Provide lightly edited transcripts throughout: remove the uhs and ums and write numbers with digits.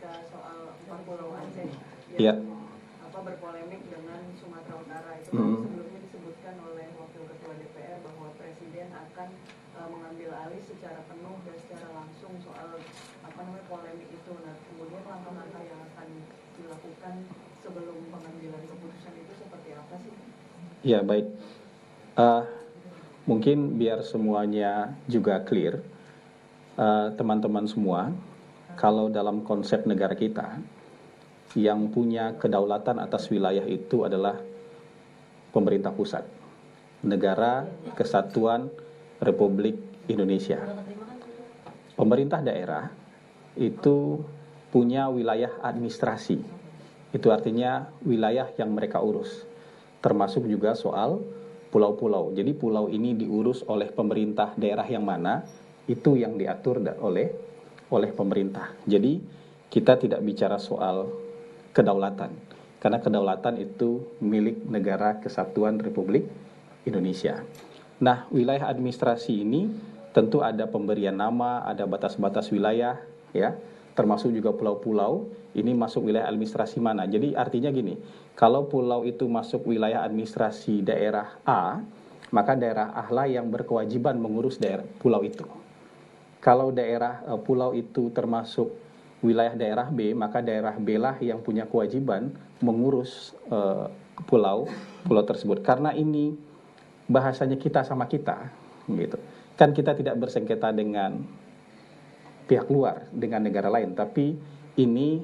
ketika soal Pulau Aceh Iya. yang berpolemik dengan Sumatera Utara itu kan sebelumnya disebutkan oleh Wakil Ketua DPR bahwa Presiden akan mengambil alih secara penuh dan secara langsung soal polemik itu. Nah, kemudian langkah-langkah yang akan dilakukan sebelum pengambilan keputusan itu seperti apa sih? Ya, baik. Mungkin biar semuanya juga clear, teman-teman semua, kalau dalam konsep negara kita, yang punya kedaulatan atas wilayah itu adalah pemerintah pusat, Negara Kesatuan Republik Indonesia. Pemerintah daerah itu punya wilayah administrasi, itu artinya wilayah yang mereka urus, termasuk juga soal pulau-pulau. Jadi pulau ini diurus oleh pemerintah daerah yang mana, itu yang diatur oleh pemerintah. Jadi kita tidak bicara soal kedaulatan, karena kedaulatan itu milik Negara Kesatuan Republik Indonesia. Nah, wilayah administrasi ini tentu ada pemberian nama, ada batas-batas wilayah, ya, termasuk juga pulau-pulau. Ini masuk wilayah administrasi mana? Jadi artinya gini, kalau pulau itu masuk wilayah administrasi daerah A, maka daerah A lah yang berkewajiban mengurus daerah pulau itu. Kalau daerah pulau itu termasuk wilayah daerah B, maka daerah B lah yang punya kewajiban mengurus pulau tersebut. Karena ini bahasanya kita sama kita, gitu. Kan kita tidak bersengketa dengan pihak luar, dengan negara lain, tapi ini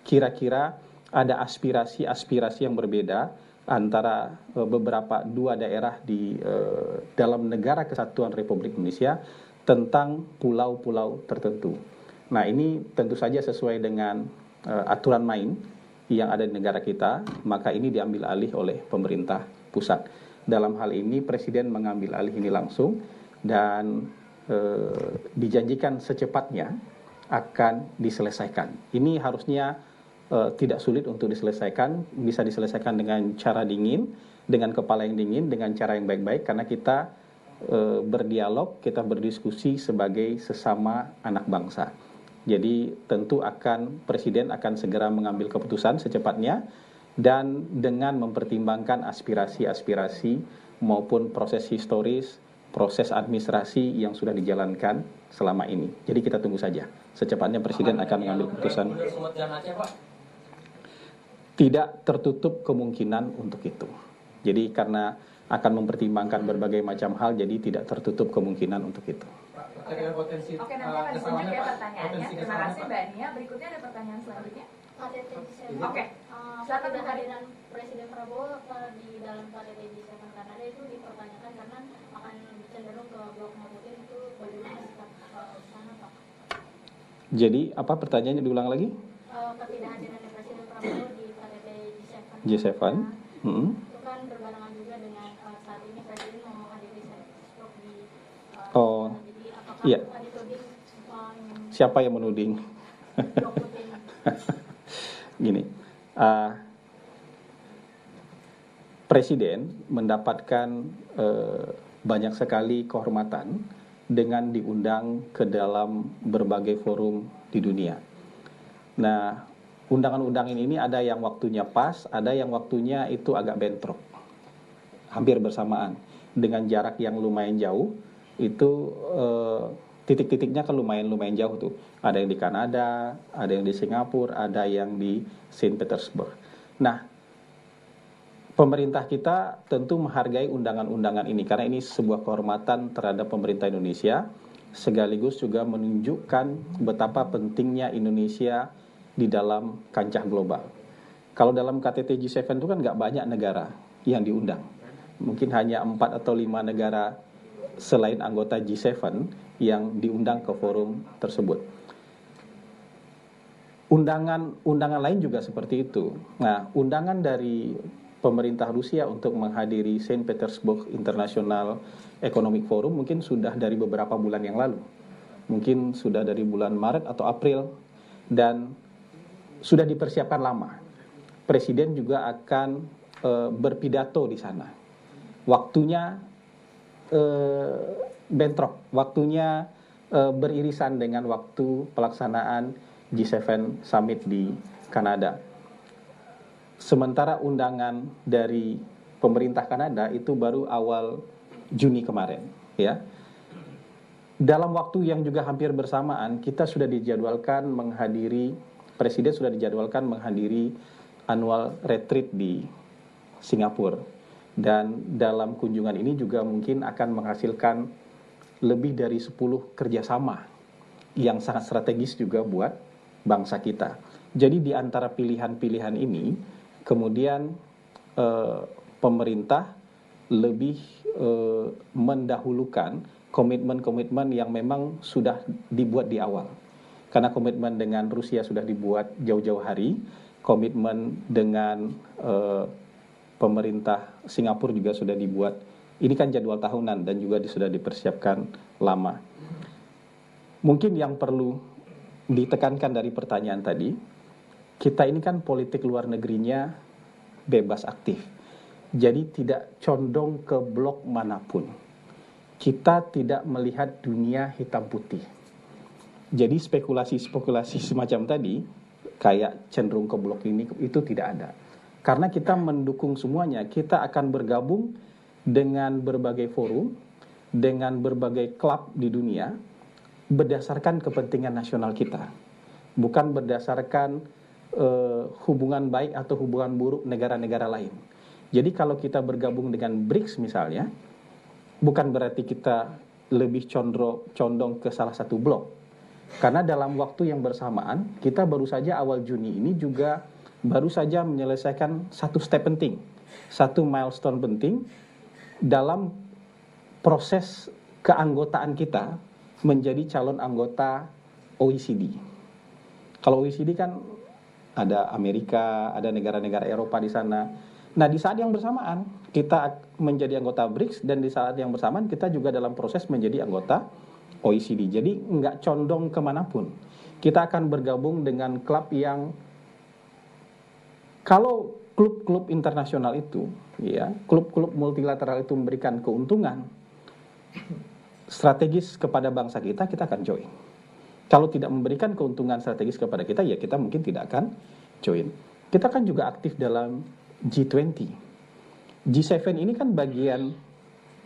kira-kira ada aspirasi-aspirasi yang berbeda antara beberapa dua daerah di dalam Negara Kesatuan Republik Indonesia tentang pulau-pulau tertentu. Nah, ini tentu saja sesuai dengan aturan main yang ada di negara kita, maka ini diambil alih oleh pemerintah pusat. Dalam hal ini Presiden mengambil alih ini langsung dan dijanjikan secepatnya akan diselesaikan. Ini harusnya tidak sulit untuk diselesaikan, bisa diselesaikan dengan cara dingin, dengan kepala yang dingin, dengan cara yang baik-baik, karena kita berdialog, kita berdiskusi sebagai sesama anak bangsa. Jadi tentu Presiden akan segera mengambil keputusan secepatnya dan dengan mempertimbangkan aspirasi-aspirasi maupun proses historis, proses administrasi yang sudah dijalankan selama ini. Jadi kita tunggu saja. Secepatnya Presiden akan mengambil keputusan. Tidak tertutup kemungkinan untuk itu. Jadi karena akan mempertimbangkan berbagai macam hal, jadi tidak tertutup kemungkinan untuk itu. Oke, nanti akan dilanjut ya pertanyaannya. Terima kasih Mbak Nia. Berikutnya ada pertanyaan selanjutnya. Oke. Silakan kehadiran Presiden Prabowo di dalam KTT G7 Kanada itu dipertanyakan karena akan cenderung ke blok Putin, itu bagaimana sikap sana Pak? Jadi apa pertanyaannya, diulang lagi? Ketidakhadiran Presiden Prabowo di KTT G7. G7. Itu kan berbarengan juga dengan saat ini Presiden mau menghadiri blok di jadi apakah iya. dituding Siapa yang menuding? blok Putin? Gini, Presiden mendapatkan banyak sekali kehormatan dengan diundang ke dalam berbagai forum di dunia. Nah, undangan-undangan ini ada yang waktunya pas, ada yang waktunya itu agak bentrok, hampir bersamaan, dengan jarak yang lumayan jauh. Itu titik-titiknya kan lumayan jauh tuh. Ada yang di Kanada, ada yang di Singapura, ada yang di Saint Petersburg. Nah, pemerintah kita tentu menghargai undangan-undangan ini karena ini sebuah kehormatan terhadap pemerintah Indonesia, sekaligus juga menunjukkan betapa pentingnya Indonesia di dalam kancah global. Kalau dalam KTT G7 itu kan nggak banyak negara yang diundang. Mungkin hanya 4 atau 5 negara selain anggota G7 yang diundang ke forum tersebut. Undangan lain juga seperti itu. Nah, undangan dari pemerintah Rusia untuk menghadiri Saint Petersburg International Economic Forum mungkin sudah dari beberapa bulan yang lalu. Mungkin sudah dari bulan Maret atau April dan sudah dipersiapkan lama. Presiden juga akan berpidato di sana. Waktunya bentrok, waktunya beririsan dengan waktu pelaksanaan G7 Summit di Kanada. Sementara undangan dari pemerintah Kanada itu baru awal Juni kemarin, ya. Dalam waktu yang juga hampir bersamaan, kita sudah dijadwalkan menghadiri, Presiden sudah dijadwalkan menghadiri annual retreat di Singapura. Dan dalam kunjungan ini juga mungkin akan menghasilkan lebih dari 10 kerjasama yang sangat strategis juga buat bangsa kita. Jadi di antara pilihan-pilihan ini, kemudian pemerintah lebih mendahulukan komitmen-komitmen yang memang sudah dibuat di awal. Karena komitmen dengan Rusia sudah dibuat jauh-jauh hari, komitmen dengan pemerintah Singapura juga sudah dibuat. Ini kan jadwal tahunan dan juga sudah dipersiapkan lama. Mungkin yang perlu ditekankan dari pertanyaan tadi, kita ini kan politik luar negerinya bebas aktif. Jadi tidak condong ke blok manapun. Kita tidak melihat dunia hitam putih. Jadi spekulasi-spekulasi semacam tadi, kayak cenderung ke blok ini, itu tidak ada. Karena kita mendukung semuanya, kita akan bergabung dengan berbagai forum, dengan berbagai klub di dunia, berdasarkan kepentingan nasional kita. Bukan berdasarkan hubungan baik atau hubungan buruk negara-negara lain. Jadi kalau kita bergabung dengan BRICS misalnya, bukan berarti kita lebih condong ke salah satu blok. Karena dalam waktu yang bersamaan, kita baru saja awal Juni ini juga baru saja menyelesaikan satu step penting, satu milestone penting dalam proses keanggotaan kita menjadi calon anggota OECD. Kalau OECD kan ada Amerika, ada negara-negara Eropa di sana. Nah, di saat yang bersamaan kita menjadi anggota BRICS dan di saat yang bersamaan kita juga dalam proses menjadi anggota OECD. Jadi nggak condong kemanapun. Kita akan bergabung dengan klub yang, kalau klub-klub internasional itu, ya, klub-klub multilateral itu memberikan keuntungan strategis kepada bangsa kita, kita akan join. Kalau tidak memberikan keuntungan strategis kepada kita, ya kita mungkin tidak akan join. Kita kan juga aktif dalam G20. G7 ini kan bagian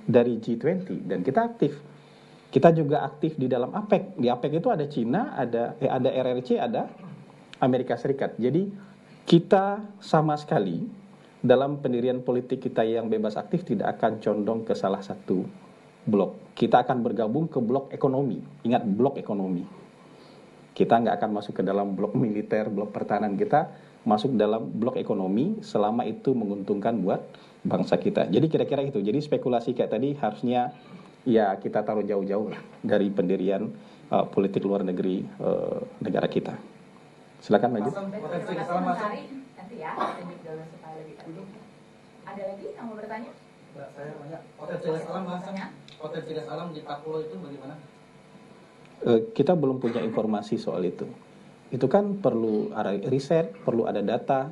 dari G20 dan kita aktif. Kita juga aktif di dalam APEC. Di APEC itu ada Cina, ada RRC, ada Amerika Serikat. Jadi kita sama sekali dalam pendirian politik kita yang bebas aktif tidak akan condong ke salah satu blok. Kita akan bergabung ke blok ekonomi. Ingat, blok ekonomi. Kita nggak akan masuk ke dalam blok militer, blok pertahanan. Kita masuk dalam blok ekonomi selama itu menguntungkan buat bangsa kita. Jadi kira-kira itu. Jadi spekulasi kayak tadi harusnya ya kita taruh jauh-jauh lah dari pendirian politik luar negeri negara kita. Silakan maju. Nanti ya, lanjut dulu supaya lebih terbuka. Ada lagi yang mau bertanya? Saya tanya, potensi gas alam di Papua itu bagaimana? Kita belum punya informasi soal itu. Itu kan perlu riset, perlu ada data.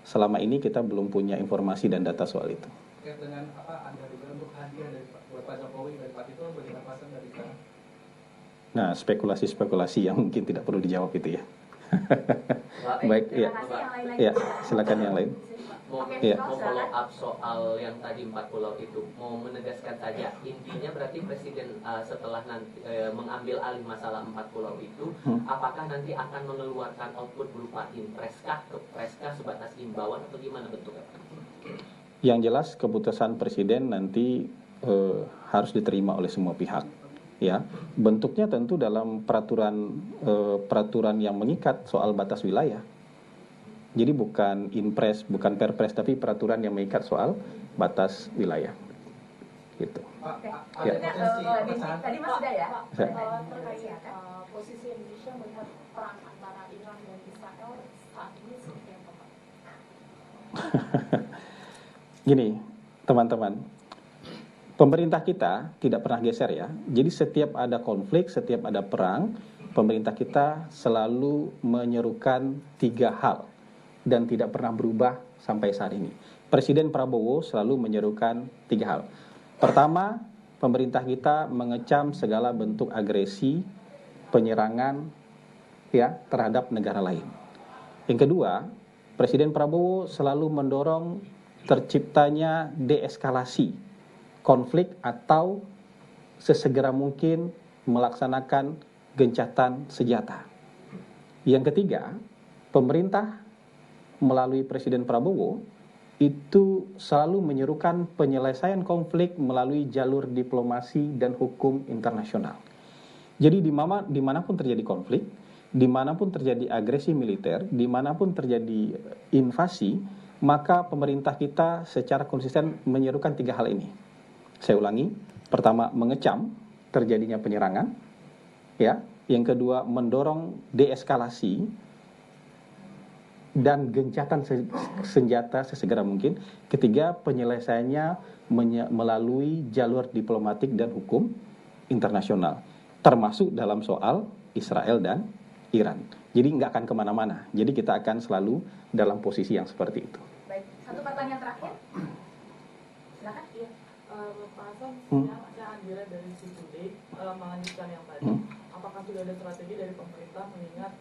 Selama ini kita belum punya informasi dan data soal itu. Terkait dengan apa ada bentuk hadiah dari Pak Jokowi dari Pak Tito, bagaimana pasan dari sana? Nah, spekulasi-spekulasi yang mungkin tidak perlu dijawab itu ya. Baik, ya. Ya, silakan yang lain. Mau follow up soal yang tadi 4 pulau itu, mau menegaskan saja intinya berarti presiden setelah nanti mengambil alih masalah 4 pulau itu, apakah nanti akan mengeluarkan output berupa impreskah, kepreskah sebatas imbauan atau gimana bentuknya? Yang jelas keputusan presiden nanti harus diterima oleh semua pihak. Ya, bentuknya tentu dalam peraturan yang mengikat soal batas wilayah. Jadi bukan impres, bukan perpres, tapi peraturan yang mengikat soal batas wilayah. Gitu. Oke. Ya. Tadi Mas sudah ya? Terkait posisi Indonesia melihat perang antara Iran dan Israel saat ini seperti apa, Pak? Gini, teman-teman. Pemerintah kita tidak pernah geser ya. Jadi setiap ada konflik, setiap ada perang, pemerintah kita selalu menyerukan 3 hal dan tidak pernah berubah sampai saat ini. Presiden Prabowo selalu menyerukan 3 hal. Pertama, pemerintah kita mengecam segala bentuk agresi, penyerangan ya terhadap negara lain. Yang kedua, Presiden Prabowo selalu mendorong terciptanya deeskalasi konflik atau sesegera mungkin melaksanakan gencatan senjata. Yang ketiga, pemerintah melalui Presiden Prabowo itu selalu menyerukan penyelesaian konflik melalui jalur diplomasi dan hukum internasional. Jadi dimanapun terjadi konflik, dimanapun terjadi agresi militer, dimanapun terjadi invasi, maka pemerintah kita secara konsisten menyerukan 3 hal ini. Saya ulangi, pertama mengecam terjadinya penyerangan, ya. Yang kedua mendorong deeskalasi dan gencatan senjata sesegera mungkin. Ketiga, penyelesaiannya melalui jalur diplomatik dan hukum internasional, termasuk dalam soal Israel dan Iran. Jadi nggak akan kemana-mana. Jadi kita akan selalu dalam posisi yang seperti itu. Baik, satu pertanyaan terakhir. Silakan. Iya. Pak Hasan, saya Andira dari Citoday melanjutkan yang tadi. Apakah sudah ada strategi dari pemerintah mengingat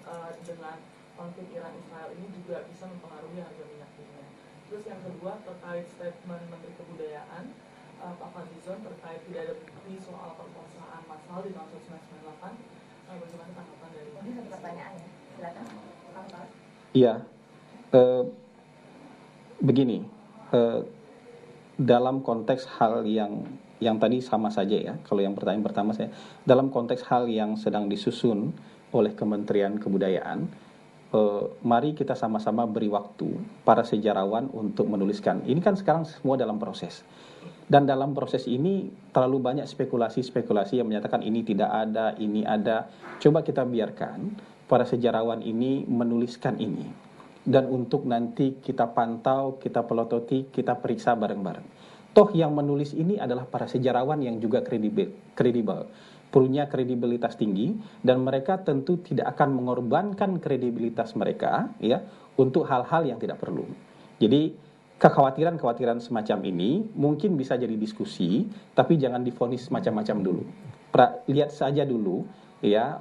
dengan konflik Iran-Israel ini juga bisa mempengaruhi harga minyak dunia? Terus yang kedua terkait statement Menteri Kebudayaan Pak Fadlizon terkait tidak ada bukti soal perkosaan massal di tahun 1998, bagaimana tanggapan dari Pak? Ini satu pertanyaan ya, silakan. Iya, begini, dalam konteks hal yang tadi sama saja ya. Kalau yang pertanyaan pertama saya, dalam konteks hal yang sedang disusun oleh Kementerian Kebudayaan, mari kita sama-sama beri waktu para sejarawan untuk menuliskan. Ini kan sekarang semua dalam proses. Dan dalam proses ini terlalu banyak spekulasi-spekulasi yang menyatakan ini tidak ada, ini ada. Coba kita biarkan para sejarawan ini menuliskan ini. Dan untuk nanti kita pantau, kita pelototi, kita periksa bareng-bareng. Toh yang menulis ini adalah para sejarawan yang juga kredibel, punya kredibilitas tinggi, dan mereka tentu tidak akan mengorbankan kredibilitas mereka ya untuk hal-hal yang tidak perlu. Jadi kekhawatiran-kekhawatiran semacam ini mungkin bisa jadi diskusi, tapi jangan divonis macam-macam dulu. Lihat saja dulu ya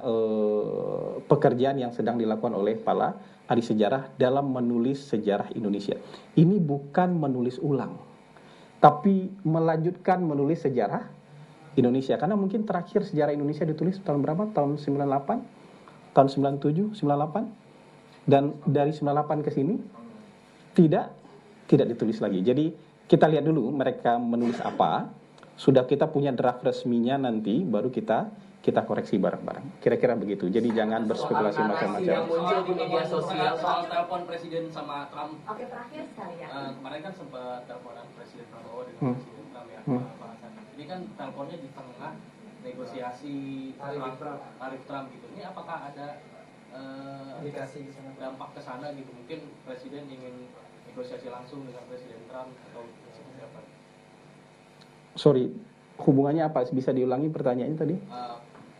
pekerjaan yang sedang dilakukan oleh para ahli sejarah dalam menulis sejarah Indonesia. Ini bukan menulis ulang, tapi melanjutkan menulis sejarah Indonesia. Karena mungkin terakhir sejarah Indonesia ditulis tahun berapa? Tahun 98, tahun 97, 98. Dan dari 98 ke sini tidak ditulis lagi. Jadi kita lihat dulu mereka menulis apa. Sudah kita punya draft resminya, nanti baru kita koreksi bareng-bareng. Kira-kira begitu. Jadi jangan berspekulasi macam-macam. Yang muncul di media sosial soal telepon Presiden sama Trump. Oke, terakhir sekali ya. Kemarin kan sempat teleponan Presiden Prabowo dengan Presiden Trump ya, Pak Hasan. Ini kan teleponnya di tengah negosiasi tarif Trump gitu. Ini apakah ada dampak ke sana gitu? Mungkin Presiden ingin negosiasi langsung dengan Presiden Trump atau seperti apa? Sorry, hubungannya apa? Bisa diulangi pertanyaannya tadi?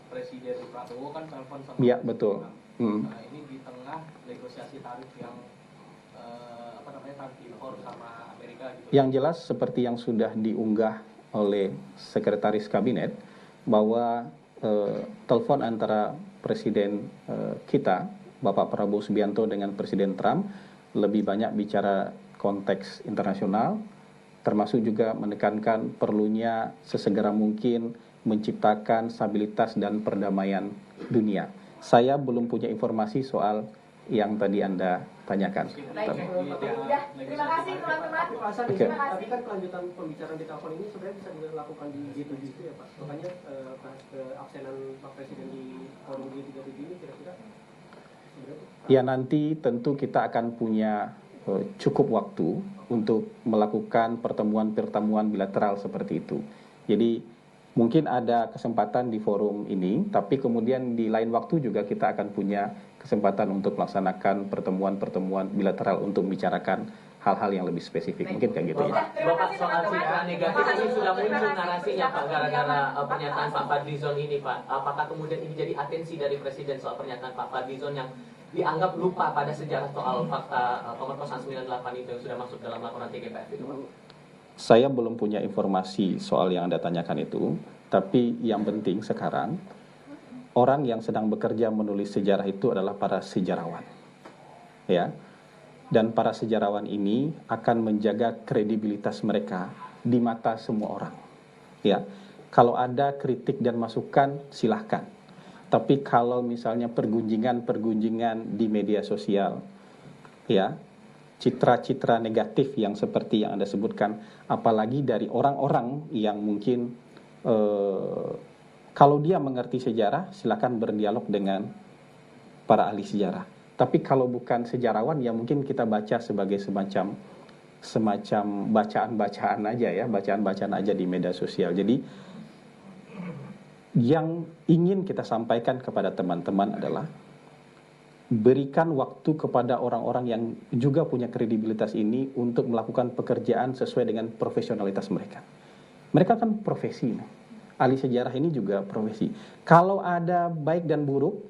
Presiden Prabowo kan telepon sama. Iya, betul. Nah, ini di tengah negosiasi tarif yang tarif impor sama Amerika gitu. Yang jelas seperti yang sudah diunggah oleh Sekretaris Kabinet bahwa telepon antara Presiden kita Bapak Prabowo Subianto dengan Presiden Trump lebih banyak bicara konteks internasional, termasuk juga menekankan perlunya sesegera mungkin menciptakan stabilitas dan perdamaian dunia. Saya belum punya informasi soal yang tadi Anda tanyakan. Baik, terima kasih teman-teman. Tapi kan kelanjutan pembicaraan di telepon ini sebenarnya bisa dilakukan di G7 ya Pak. Makanya keabsenan Pak Presiden di forum G37 ini kira-kira ya nanti tentu kita akan punya cukup waktu untuk melakukan pertemuan-pertemuan bilateral seperti itu. Jadi mungkin ada kesempatan di forum ini, tapi kemudian di lain waktu juga kita akan punya kesempatan untuk melaksanakan pertemuan-pertemuan bilateral untuk membicarakan hal-hal yang lebih spesifik. Mungkin kayak gitu ya. Bapak, soal citra negatif ini sudah muncul narasinya Pak, gara-gara pernyataan Pak Fadlizon ini Pak. Apakah kemudian ini jadi atensi dari Presiden soal pernyataan Pak Fadlizon yang dianggap lupa pada sejarah soal fakta pemerkosaan 98 itu yang sudah masuk dalam laporan TGPF itu Pak? Saya belum punya informasi soal yang Anda tanyakan itu, tapi yang penting sekarang orang yang sedang bekerja menulis sejarah itu adalah para sejarawan. Ya. Dan para sejarawan ini akan menjaga kredibilitas mereka di mata semua orang. Ya. Kalau ada kritik dan masukan, silahkan. Tapi kalau misalnya pergunjingan di media sosial, ya, citra-citra negatif yang seperti yang Anda sebutkan, apalagi dari orang-orang yang mungkin kalau dia mengerti sejarah, silakan berdialog dengan para ahli sejarah. Tapi kalau bukan sejarawan, ya mungkin kita baca sebagai semacam bacaan-bacaan aja ya, bacaan-bacaan aja di media sosial. Jadi yang ingin kita sampaikan kepada teman-teman adalah berikan waktu kepada orang-orang yang juga punya kredibilitas ini untuk melakukan pekerjaan sesuai dengan profesionalitas mereka. Mereka kan profesi, ahli sejarah ini juga profesi. Kalau ada baik dan buruk,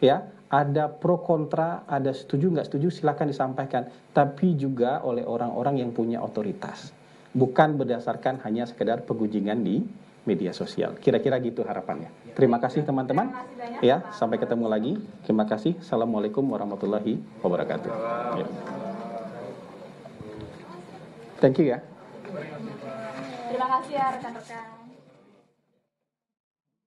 ya, ada pro kontra, ada setuju nggak setuju, silakan disampaikan. Tapi juga oleh orang-orang yang punya otoritas, bukan berdasarkan hanya sekedar pegunjingan di media sosial. Kira-kira gitu harapannya. Terima kasih teman-teman. Ya, sampai ketemu lagi. Terima kasih. Assalamualaikum warahmatullahi wabarakatuh. Ya. Thank you ya. Terima kasih ya rekan-rekan.